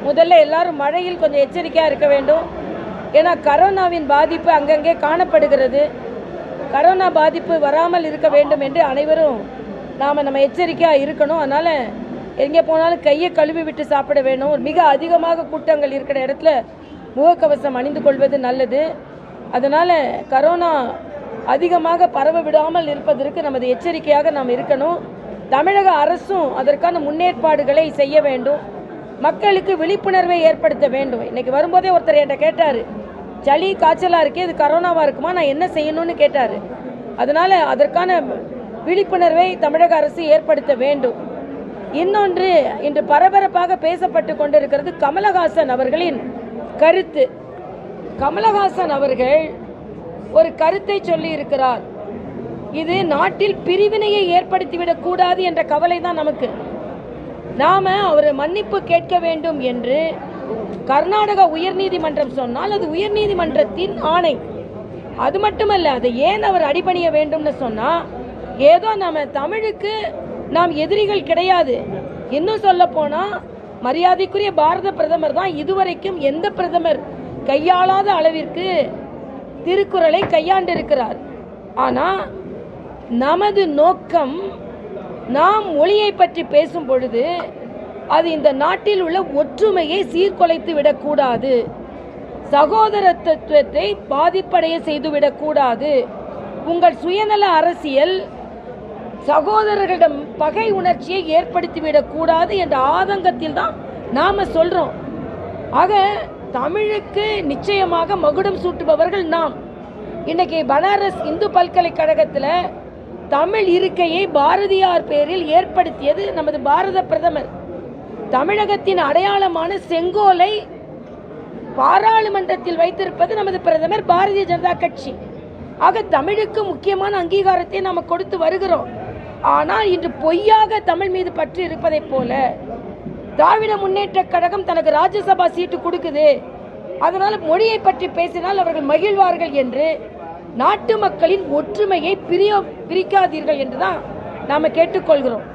முதல்ல எல்லாரும் மழையில் கொஞ்சம் எச்சரிக்கையாக இருக்க வேண்டும். ஏன்னா கரோனாவின் பாதிப்பு அங்கங்கே காணப்படுகிறது. கரோனா பாதிப்பு வராமல் இருக்க வேண்டும் என்று அனைவரும் நம்ம எச்சரிக்கையாக இருக்கணும். அதனால் எங்கே போனாலும் கையை கழுவி விட்டு சாப்பிட வேணும். மிக அதிகமாக கூட்டங்கள் இருக்கிற இடத்துல முகக்கவசம் அணிந்து கொள்வது நல்லது. அதனால் கரோனா அதிகமாக பரவ விடாமல் இருப்பதற்கு நமது எச்சரிக்கையாக நாம் இருக்கணும். தமிழக அரசும் அதற்கான முன்னேற்பாடுகளை செய்ய வேண்டும். மக்களுக்கு விழிப்புணர்வை ஏற்படுத்த வேண்டும். இன்றைக்கி வரும்போதே ஒருத்தர் என்கிட்ட கேட்டார், சளி காய்ச்சலாக இருக்கே, இது கரோனாவாக இருக்குமா, நான் என்ன செய்யணும்னு கேட்டார். அதனால் அதற்கான விழிப்புணர்வை தமிழக அரசு ஏற்படுத்த வேண்டும். இன்னொன்று, இன்று பரபரப்பாக பேசப்பட்டு கொண்டிருக்கிறது கமலஹாசன் அவர்களின் கருத்து. கமலஹாசன் அவர்கள் ஒரு கருத்தை சொல்லி இருக்கிறார். இது நாட்டில் பிரிவினையை ஏற்படுத்திவிடக் கூடாது என்ற கவலை தான் நமக்கு. நாம் அவர் மன்னிப்பு கேட்க வேண்டும் என்று கர்நாடக உயர்நீதிமன்றம் சொன்னால் அது உயர்நீதிமன்றத்தின் ஆணை. அது மட்டுமல்ல, அதை ஏன் அவர் அடிபணிய வேண்டும்னு சொன்னால், ஏதோ நம்ம தமிழுக்கு நாம் எதிரிகள் கிடையாது. இன்னும் சொல்ல போனால் மரியாதைக்குரிய பாரத பிரதமர் தான் இதுவரைக்கும் எந்த பிரதமர் கையாளாத அளவிற்கு திருக்குறளை கையாண்டிருக்கிறார். ஆனால் நமது நோக்கம், நாம் மொழியை பற்றி பேசும் பொழுது அது இந்த நாட்டில் உள்ள ஒற்றுமையை சீர்குலைத்து விடக்கூடாது, சகோதரத்துவத்தை பாதிப்படைய செய்துவிடக்கூடாது. உங்கள் சுயநல அரசியல் சகோதரர்களிடம் பகை உணர்ச்சியை ஏற்படுத்திவிடக்கூடாது என்ற ஆதங்கத்தில் தான் நாம் சொல்கிறோம். ஆக தமிழுக்கு நிச்சயமாக மகுடம் சூட்டுபவர்கள் நாம். இன்றைக்கி பனாரஸ் இந்து பல்கலைக்கழகத்தில் தமிழ் இருக்கையை பாரதியார் பேரில் ஏற்படுத்தியது நமது பாரத பிரதமர். தமிழகத்தின் அடையாளமான செங்கோலை பாராளுமன்றத்தில் வைத்திருப்பது நமது பிரதமர், பாரதிய ஜனதா கட்சி. ஆக தமிழுக்கு முக்கியமான அங்கீகாரத்தை நாம் கொடுத்து வருகிறோம். ஆனால் இன்று பொய்யாக தமிழ் மீது பற்று இருப்பதைப் போல திராவிட முன்னேற்ற கழகம் தனக்கு ராஜ்யசபா சீட்டு கொடுக்குது, அதனால் மொழியை பற்றி பேசினால் அவர்கள் மகிழ்வார்கள் என்று நாட்டு மக்களின் ஒற்றுமையை பிரிக்காதீர்கள் என்று தான் நாம் கேட்டுக்கொள்கிறோம்.